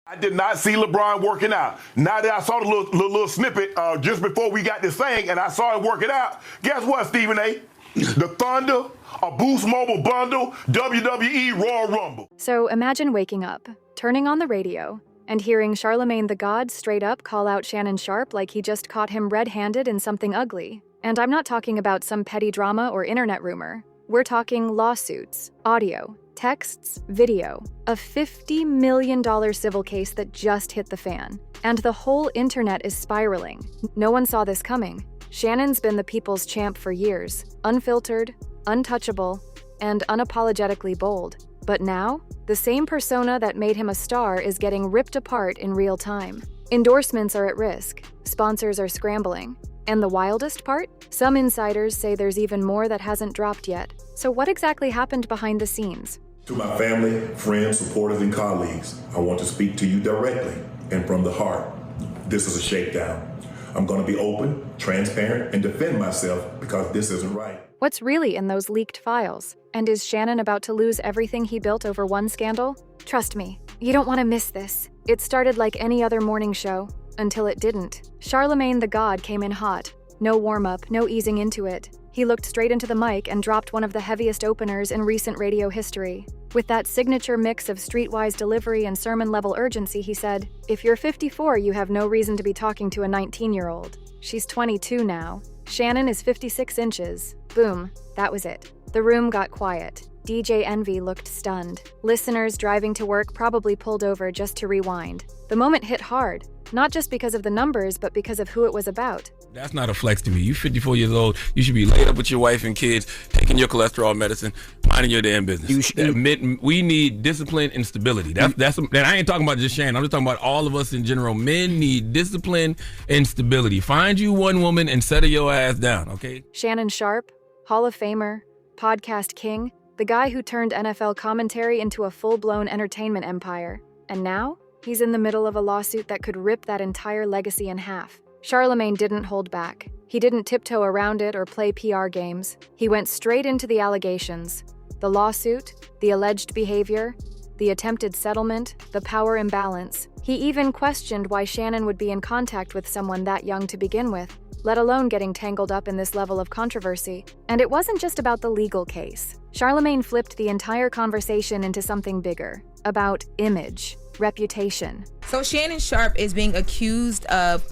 I did not see LeBron working out. Now that I saw the little snippet just before we got this thing and I saw him working out, guess what, Stephen A? The Thunder, a Boost Mobile bundle, WWE Royal Rumble. So imagine waking up, turning on the radio, and hearing Charlemagne Tha God straight up call out Shannon Sharpe like he just caught him red-handed in something ugly. And I'm not talking about some petty drama or internet rumor. We're talking lawsuits, audio, texts, video, a $50 million civil case that just hit the fan. And the whole internet is spiraling. No one saw this coming. Shannon's been the people's champ for years, unfiltered, untouchable, and unapologetically bold. But now, the same persona that made him a star is getting ripped apart in real time. Endorsements are at risk, sponsors are scrambling. And the wildest part? Some insiders say there's even more that hasn't dropped yet. So what exactly happened behind the scenes? To my family, friends, supporters, and colleagues, I want to speak to you directly and from the heart. This is a shakedown. I'm going to be open, transparent, and defend myself because this isn't right. What's really in those leaked files? And is Shannon about to lose everything he built over one scandal? Trust me, you don't want to miss this. It started like any other morning show, until it didn't. Charlemagne Tha God came in hot. No warm-up, no easing into it. He looked straight into the mic and dropped one of the heaviest openers in recent radio history. With that signature mix of streetwise delivery and sermon-level urgency, he said, "If you're 54, you have no reason to be talking to a 19-year-old. She's 22 now. Shannon is 56 inches. Boom, that was it." The room got quiet. DJ Envy looked stunned. Listeners driving to work probably pulled over just to rewind. The moment hit hard, not just because of the numbers, but because of who it was about. That's not a flex to me. You're 54 years old. You should be laid up with your wife and kids, taking your cholesterol medicine, minding your damn business. We need discipline and stability. That's. And I ain't talking about just Shannon. I'm just talking about all of us in general. Men need discipline and stability. Find you one woman and settle your ass down, okay? Shannon Sharpe, Hall of Famer, podcast king, the guy who turned NFL commentary into a full-blown entertainment empire. And now, he's in the middle of a lawsuit that could rip that entire legacy in half. Charlemagne didn't hold back. He didn't tiptoe around it or play PR games. He went straight into the allegations. The lawsuit, the alleged behavior, the attempted settlement, the power imbalance. He even questioned why Shannon would be in contact with someone that young to begin with, let alone getting tangled up in this level of controversy. And it wasn't just about the legal case. Charlemagne flipped the entire conversation into something bigger, about image, reputation. So Shannon Sharpe is being accused of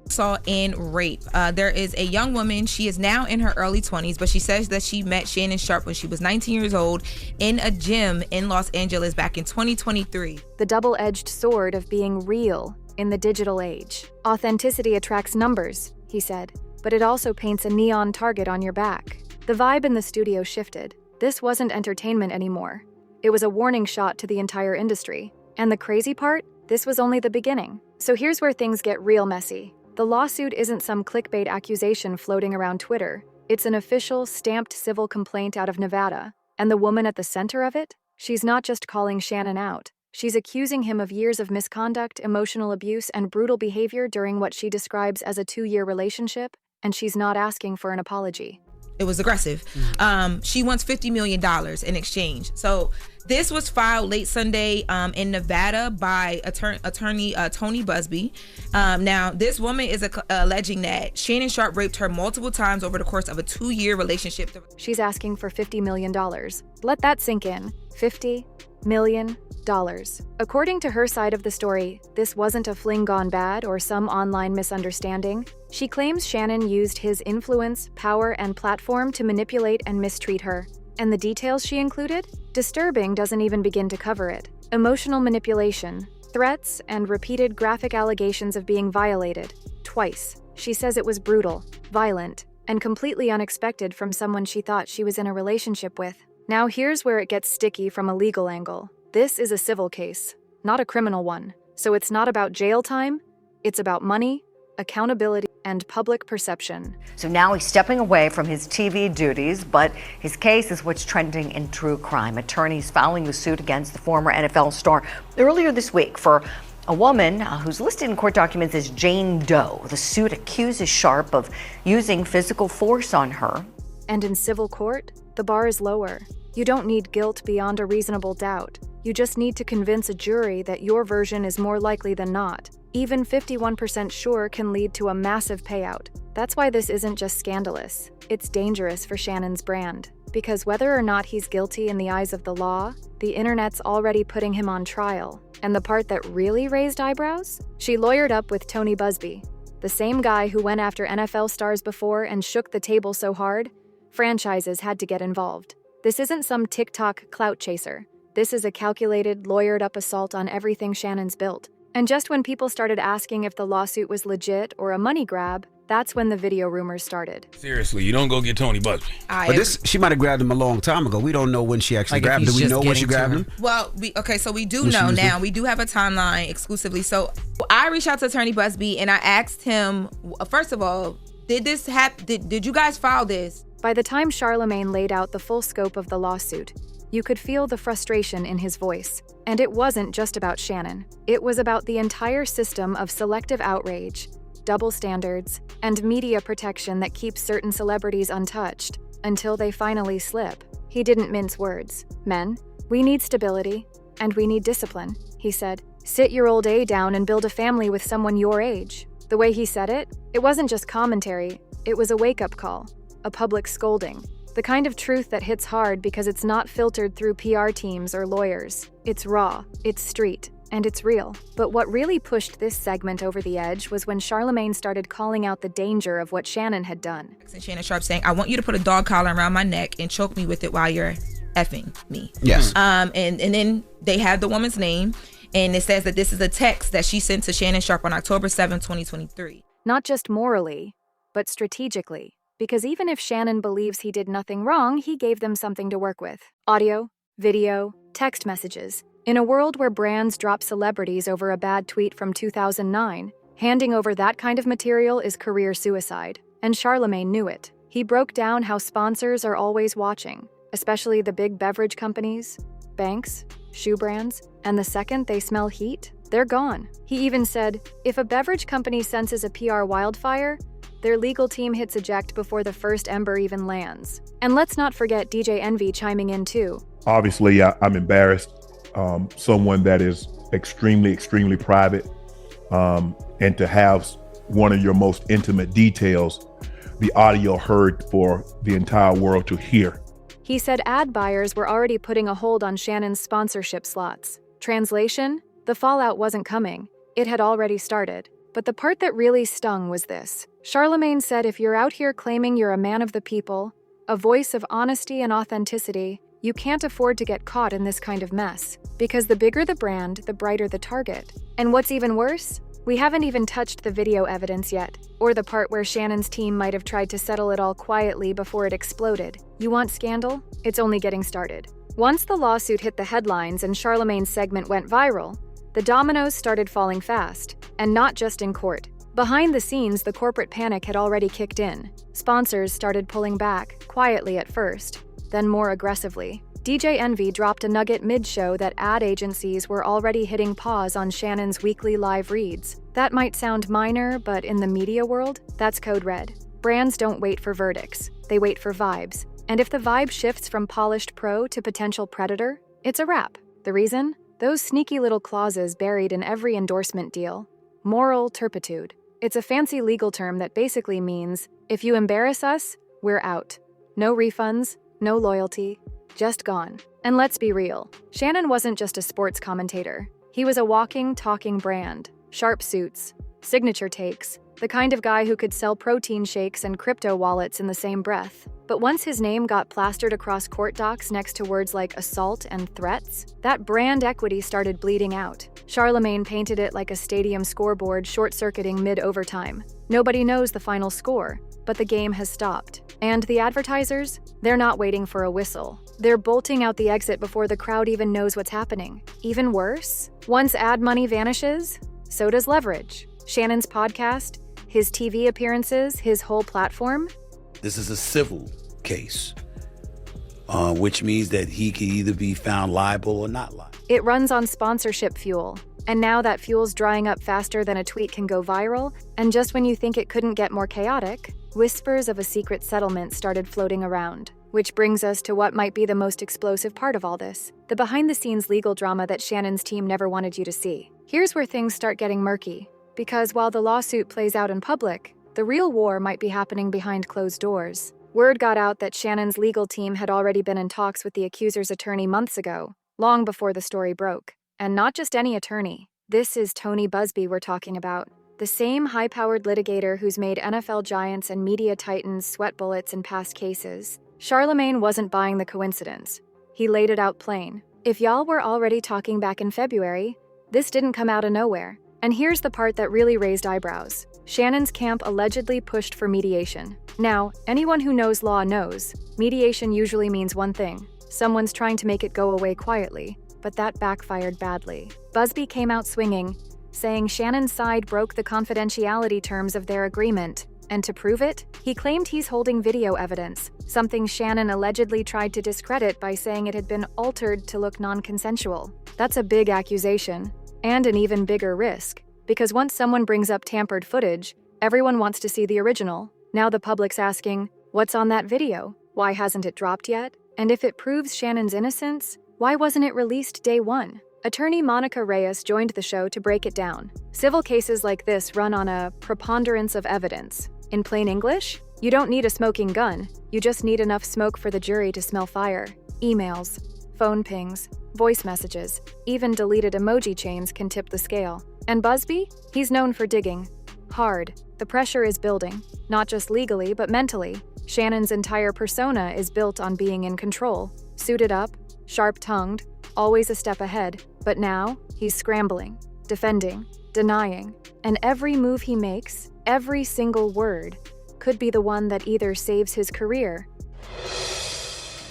assault and rape. There is a young woman. She is now in her early 20s, but she says that she met Shannon Sharpe when she was 19 years old in a gym in Los Angeles back in 2023. The double-edged sword of being real in the digital age. Authenticity attracts numbers, he said, but it also paints a neon target on your back. The vibe in the studio shifted. This wasn't entertainment anymore. It was a warning shot to the entire industry. And the crazy part? This was only the beginning. So here's where things get real messy. The lawsuit isn't some clickbait accusation floating around Twitter. It's an official, stamped civil complaint out of Nevada. And the woman at the center of it? She's not just calling Shannon out. She's accusing him of years of misconduct, emotional abuse, and brutal behavior during what she describes as a 2-year relationship, and she's not asking for an apology. It was aggressive. She wants $50 million in exchange. So this was filed late Sunday in Nevada by attorney Tony Busby. Now, this woman is alleging that Shannon Sharpe raped her multiple times over the course of a 2-year relationship. She's asking for $50 million. Let that sink in. $50 million. According to her side of the story, this wasn't a fling gone bad or some online misunderstanding. She claims Shannon used his influence, power, and platform to manipulate and mistreat her. And the details she included? Disturbing doesn't even begin to cover it. Emotional manipulation, threats, and repeated graphic allegations of being violated. Twice. She says it was brutal, violent, and completely unexpected from someone she thought she was in a relationship with. Now here's where it gets sticky from a legal angle. This is a civil case, not a criminal one. So it's not about jail time, it's about money, accountability, and public perception. So now he's stepping away from his TV duties, but his case is what's trending in true crime. Attorneys filing the suit against the former NFL star earlier this week for a woman who's listed in court documents as Jane Doe. The suit accuses Sharpe of using physical force on her. And in civil court, the bar is lower. You don't need guilt beyond a reasonable doubt. You just need to convince a jury that your version is more likely than not. Even 51% sure can lead to a massive payout. That's why this isn't just scandalous. It's dangerous for Shannon's brand. Because whether or not he's guilty in the eyes of the law, the internet's already putting him on trial. And the part that really raised eyebrows? She lawyered up with Tony Busby, the same guy who went after NFL stars before and shook the table so hard, franchises had to get involved. This isn't some TikTok clout chaser. This is a calculated, lawyered-up assault on everything Shannon's built. And just when people started asking if the lawsuit was legit or a money grab, that's when the video rumors started. Seriously, you don't go get Tony Busby. But she might have grabbed him a long time ago. We don't know when she actually grabbed him. Do we know when she grabbed him? Well, so we do know now. We do have a timeline exclusively. So I reached out to Attorney Busby and I asked him, first of all, did this happen? Did you guys file this? By the time Charlamagne laid out the full scope of the lawsuit, you could feel the frustration in his voice. And it wasn't just about Shannon. It was about the entire system of selective outrage, double standards, and media protection that keeps certain celebrities untouched until they finally slip. He didn't mince words. Men, we need stability, and we need discipline, he said. Sit your old A down and build a family with someone your age. The way he said it, it wasn't just commentary, it was a wake-up call, a public scolding. The kind of truth that hits hard because it's not filtered through PR teams or lawyers. It's raw, it's street, and it's real. But what really pushed this segment over the edge was when Charlamagne started calling out the danger of what Shannon had done. And Shannon Sharpe saying, I want you to put a dog collar around my neck and choke me with it while you're effing me. Yes. And then they have the woman's name, and it says that this is a text that she sent to Shannon Sharpe on October 7, 2023. Not just morally, but strategically. Because even if Shannon believes he did nothing wrong, he gave them something to work with. Audio, video, text messages. In a world where brands drop celebrities over a bad tweet from 2009, handing over that kind of material is career suicide. And Charlamagne knew it. He broke down how sponsors are always watching, especially the big beverage companies, banks, shoe brands, and the second they smell heat, they're gone. He even said, if a beverage company senses a PR wildfire, their legal team hits eject before the first ember even lands. And let's not forget DJ Envy chiming in too. Obviously, I'm embarrassed. Someone that is extremely, extremely private, and to have one of your most intimate details, the audio heard for the entire world to hear. He said ad buyers were already putting a hold on Shannon's sponsorship slots. Translation? The fallout wasn't coming. It had already started. But the part that really stung was this. Charlamagne said if you're out here claiming you're a man of the people, a voice of honesty and authenticity, you can't afford to get caught in this kind of mess. Because the bigger the brand, the brighter the target. And what's even worse? We haven't even touched the video evidence yet, or the part where Shannon's team might have tried to settle it all quietly before it exploded. You want scandal? It's only getting started. Once the lawsuit hit the headlines and Charlamagne's segment went viral, the dominoes started falling fast, and not just in court. Behind the scenes, the corporate panic had already kicked in. Sponsors started pulling back, quietly at first, then more aggressively. DJ Envy dropped a nugget mid-show that ad agencies were already hitting pause on Shannon's weekly live reads. That might sound minor, but in the media world, that's code red. Brands don't wait for verdicts, they wait for vibes. And if the vibe shifts from polished pro to potential predator, it's a wrap. The reason? Those sneaky little clauses buried in every endorsement deal. Moral turpitude. It's a fancy legal term that basically means, if you embarrass us, we're out. No refunds, no loyalty, just gone. And let's be real, Shannon wasn't just a sports commentator. He was a walking, talking brand. Sharp suits, signature takes, the kind of guy who could sell protein shakes and crypto wallets in the same breath. But once his name got plastered across court docs next to words like assault and threats, that brand equity started bleeding out. Charlamagne painted it like a stadium scoreboard short-circuiting mid-overtime. Nobody knows the final score, but the game has stopped. And the advertisers? They're not waiting for a whistle. They're bolting out the exit before the crowd even knows what's happening. Even worse, once ad money vanishes, so does leverage. Shannon's podcast, his TV appearances, his whole platform. This is a civil case, which means that he can either be found liable or not liable. It runs on sponsorship fuel, and now that fuel's drying up faster than a tweet can go viral, and just when you think it couldn't get more chaotic, whispers of a secret settlement started floating around. Which brings us to what might be the most explosive part of all this, the behind-the-scenes legal drama that Shannon's team never wanted you to see. Here's where things start getting murky, because while the lawsuit plays out in public, the real war might be happening behind closed doors. Word got out that Shannon's legal team had already been in talks with the accuser's attorney months ago, long before the story broke. And not just any attorney. This is Tony Buzbee we're talking about. The same high-powered litigator who's made NFL giants and media titans sweat bullets in past cases. Charlamagne wasn't buying the coincidence. He laid it out plain. If y'all were already talking back in February, this didn't come out of nowhere. And here's the part that really raised eyebrows. Shannon's camp allegedly pushed for mediation. Now, anyone who knows law knows, mediation usually means one thing. Someone's trying to make it go away quietly, but that backfired badly. Buzbee came out swinging, saying Shannon's side broke the confidentiality terms of their agreement. And to prove it, he claimed he's holding video evidence, something Shannon allegedly tried to discredit by saying it had been altered to look non-consensual. That's a big accusation, and an even bigger risk, because once someone brings up tampered footage, everyone wants to see the original. Now the public's asking, what's on that video? Why hasn't it dropped yet? And if it proves Shannon's innocence, why wasn't it released day one? Attorney Monica Reyes joined the show to break it down. Civil cases like this run on a preponderance of evidence. In plain English, you don't need a smoking gun, you just need enough smoke for the jury to smell fire. Emails, phone pings, voice messages, even deleted emoji chains can tip the scale. And Buzbee? He's known for digging hard. The pressure is building, not just legally, but mentally. Shannon's entire persona is built on being in control, suited up, sharp-tongued, always a step ahead. But now, he's scrambling, defending, denying, and every move he makes, every single word, could be the one that either saves his career.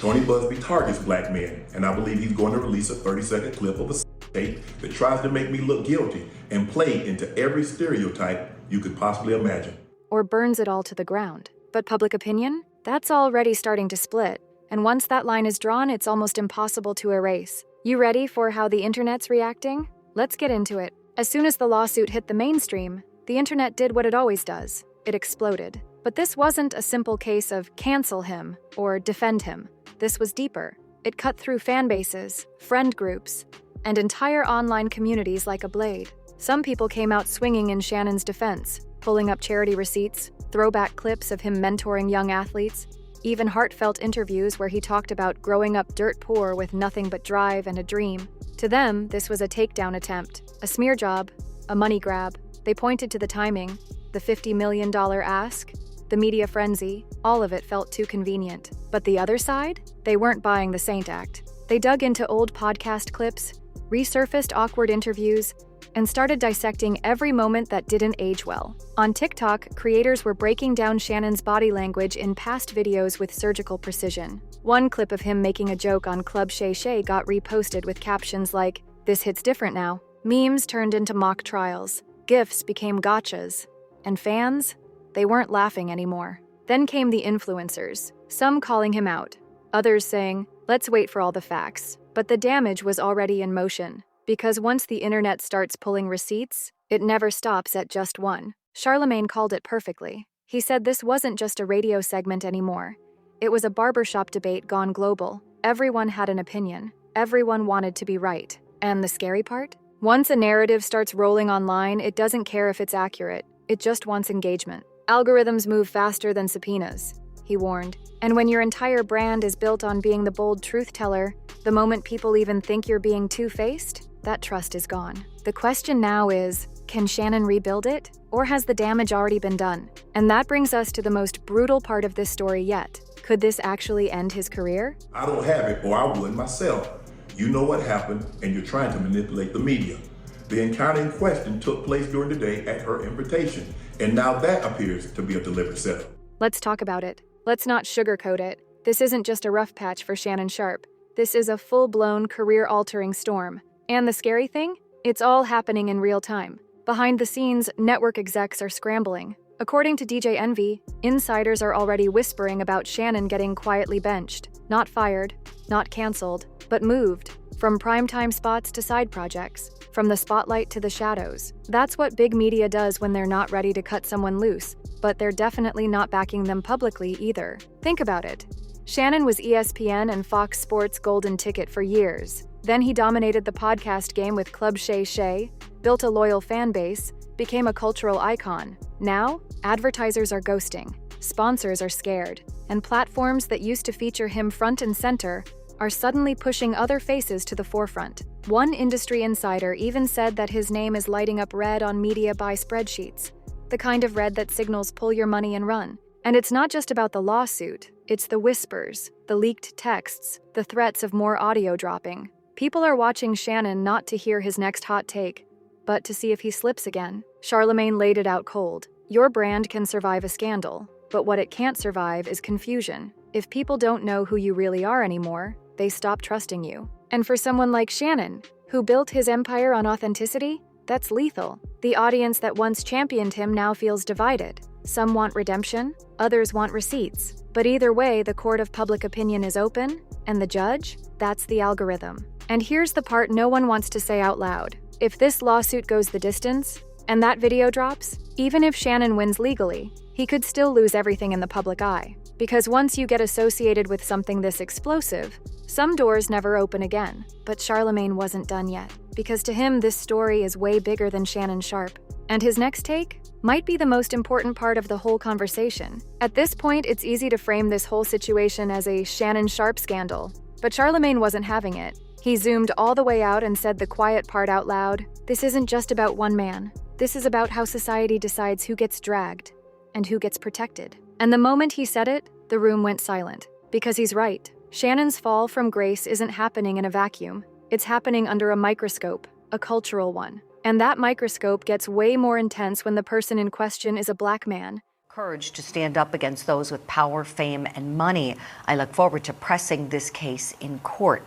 Tony Buzbee targets black men, and I believe he's going to release a 30-second clip of a tape that tries to make me look guilty and play into every stereotype you could possibly imagine. Or burns it all to the ground. But public opinion? That's already starting to split. And once that line is drawn, it's almost impossible to erase. You ready for how the internet's reacting? Let's get into it. As soon as the lawsuit hit the mainstream, the internet did what it always does. It exploded. But this wasn't a simple case of cancel him or defend him. This was deeper. It cut through fan bases, friend groups, and entire online communities like a blade. Some people came out swinging in Shannon's defense, pulling up charity receipts, throwback clips of him mentoring young athletes, even heartfelt interviews where he talked about growing up dirt poor with nothing but drive and a dream. To them, this was a takedown attempt, a smear job, a money grab. They pointed to the timing, the $50 million ask, the media frenzy. All of it felt too convenient. But the other side? They weren't buying the Saint Act. They dug into old podcast clips, resurfaced awkward interviews, and started dissecting every moment that didn't age well. On TikTok, creators were breaking down Shannon's body language in past videos with surgical precision. One clip of him making a joke on Club Shay Shay got reposted with captions like, "This hits different now." Memes turned into mock trials. GIFs became gotchas. And fans? They weren't laughing anymore. Then came the influencers, some calling him out, others saying, "Let's wait for all the facts." But the damage was already in motion. Because once the internet starts pulling receipts, it never stops at just one. Charlamagne called it perfectly. He said this wasn't just a radio segment anymore. It was a barbershop debate gone global. Everyone had an opinion. Everyone wanted to be right. And the scary part? Once a narrative starts rolling online, it doesn't care if it's accurate. It just wants engagement. Algorithms move faster than subpoenas, he warned. And when your entire brand is built on being the bold truth teller, the moment people even think you're being two-faced, that trust is gone. The question now is, can Shannon rebuild it? Or has the damage already been done? And that brings us to the most brutal part of this story yet. Could this actually end his career? I don't have it, or I would myself. You know what happened, and you're trying to manipulate the media. The encounter in question took place during the day at her invitation, and now that appears to be a deliberate setup. Let's talk about it. Let's not sugarcoat it. This isn't just a rough patch for Shannon Sharpe. This is a full-blown, career-altering storm. And the scary thing? It's all happening in real time. Behind the scenes, network execs are scrambling. According to DJ Envy, insiders are already whispering about Shannon getting quietly benched. Not fired, not canceled, but moved. From primetime spots to side projects. From the spotlight to the shadows. That's what big media does when they're not ready to cut someone loose. But they're definitely not backing them publicly either. Think about it. Shannon was ESPN and Fox Sports' golden ticket for years. Then he dominated the podcast game with Club Shay Shay, built a loyal fan base, became a cultural icon. Now, advertisers are ghosting, sponsors are scared, and platforms that used to feature him front and center are suddenly pushing other faces to the forefront. One industry insider even said that his name is lighting up red on media buy spreadsheets, the kind of red that signals pull your money and run. And it's not just about the lawsuit, it's the whispers, the leaked texts, the threats of more audio dropping. People are watching Shannon not to hear his next hot take, but to see if he slips again. Charlamagne laid it out cold. Your brand can survive a scandal, but what it can't survive is confusion. If people don't know who you really are anymore, they stop trusting you. And for someone like Shannon, who built his empire on authenticity, that's lethal. The audience that once championed him now feels divided. Some want redemption, others want receipts. But either way, the court of public opinion is open, and the judge, that's the algorithm. And here's the part no one wants to say out loud. If this lawsuit goes the distance, and that video drops, even if Shannon wins legally, he could still lose everything in the public eye. Because once you get associated with something this explosive, some doors never open again. But Charlamagne wasn't done yet, because to him this story is way bigger than Shannon Sharpe. And his next take might be the most important part of the whole conversation. At this point, it's easy to frame this whole situation as a Shannon Sharpe scandal, but Charlamagne wasn't having it. He zoomed all the way out and said the quiet part out loud. This isn't just about one man. This is about how society decides who gets dragged and who gets protected. And the moment he said it, the room went silent. Because he's right. Shannon's fall from grace isn't happening in a vacuum. It's happening under a microscope, a cultural one. And that microscope gets way more intense when the person in question is a black man. Courage to stand up against those with power, fame, and money. I look forward to pressing this case in court.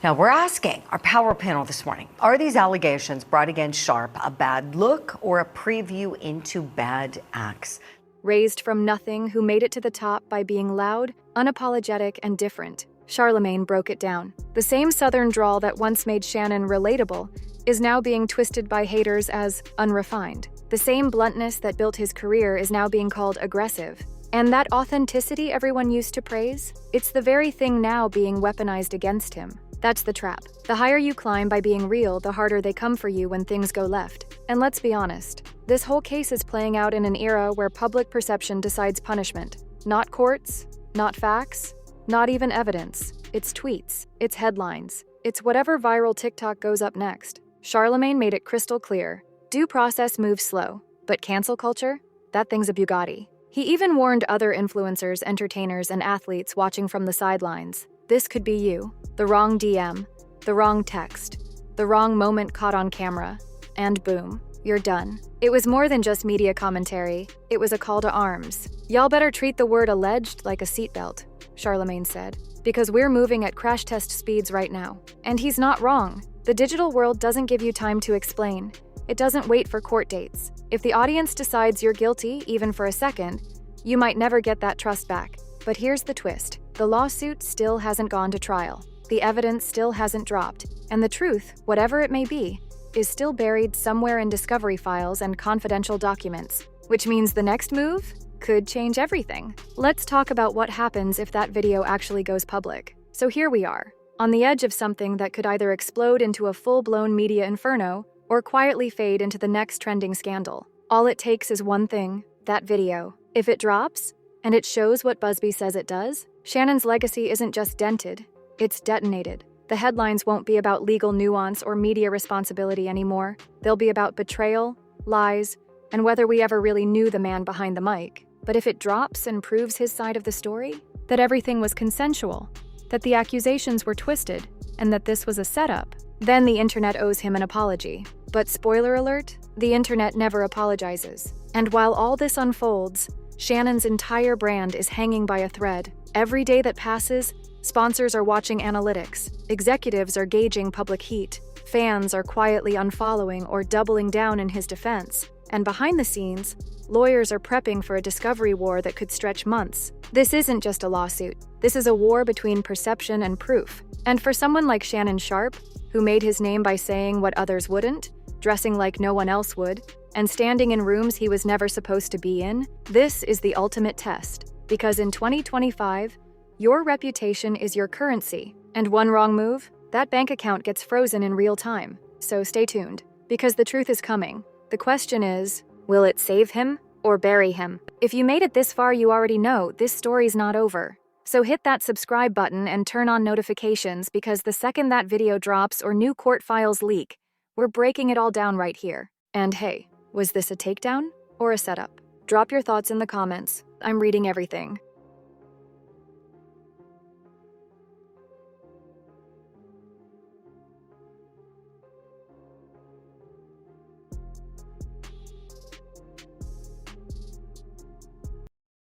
Now, we're asking our power panel this morning, are these allegations brought against Sharpe a bad look or a preview into bad acts? Raised from nothing, who made it to the top by being loud, unapologetic, and different, Charlamagne broke it down. The same Southern drawl that once made Shannon relatable is now being twisted by haters as unrefined. The same bluntness that built his career is now being called aggressive. And that authenticity everyone used to praise, it's the very thing now being weaponized against him. That's the trap. The higher you climb by being real, the harder they come for you when things go left. And let's be honest, this whole case is playing out in an era where public perception decides punishment. Not courts, not facts, not even evidence. It's tweets, it's headlines, it's whatever viral TikTok goes up next. Charlamagne made it crystal clear. Due process moves slow, but cancel culture? That thing's a Bugatti. He even warned other influencers, entertainers, and athletes watching from the sidelines. This could be you. The wrong DM, the wrong text, the wrong moment caught on camera, and boom, you're done. It was more than just media commentary. It was a call to arms. Y'all better treat the word alleged like a seatbelt, Charlamagne said, because we're moving at crash test speeds right now. And he's not wrong. The digital world doesn't give you time to explain. It doesn't wait for court dates. If the audience decides you're guilty, even for a second, you might never get that trust back. But here's the twist. The lawsuit still hasn't gone to trial. The evidence still hasn't dropped. And the truth, whatever it may be, is still buried somewhere in discovery files and confidential documents. Which means the next move could change everything. Let's talk about what happens if that video actually goes public. So here we are, on the edge of something that could either explode into a full-blown media inferno or quietly fade into the next trending scandal. All it takes is one thing, that video. If it drops, and it shows what Busby says it does, Shannon's legacy isn't just dented, it's detonated. The headlines won't be about legal nuance or media responsibility anymore. They'll be about betrayal, lies, and whether we ever really knew the man behind the mic. But if it drops and proves his side of the story, that everything was consensual, that the accusations were twisted, and that this was a setup, then the internet owes him an apology. But spoiler alert, the internet never apologizes. And while all this unfolds, Shannon's entire brand is hanging by a thread. Every day that passes, sponsors are watching analytics, executives are gauging public heat, fans are quietly unfollowing or doubling down in his defense, and behind the scenes, lawyers are prepping for a discovery war that could stretch months. This isn't just a lawsuit. This is a war between perception and proof. And for someone like Shannon Sharpe, who made his name by saying what others wouldn't, dressing like no one else would, and standing in rooms he was never supposed to be in, this is the ultimate test. Because in 2025, Your reputation is your currency, and one wrong move, that bank account gets frozen in real time. So stay tuned, because the truth is coming. The question is, will it save him or bury him? If you made it this far, you already know this story's not over. So hit that subscribe button and turn on notifications, because the second that video drops or new court files leak, we're breaking it all down right here. And hey, was this a takedown or a setup? Drop your thoughts in the comments. I'm reading everything.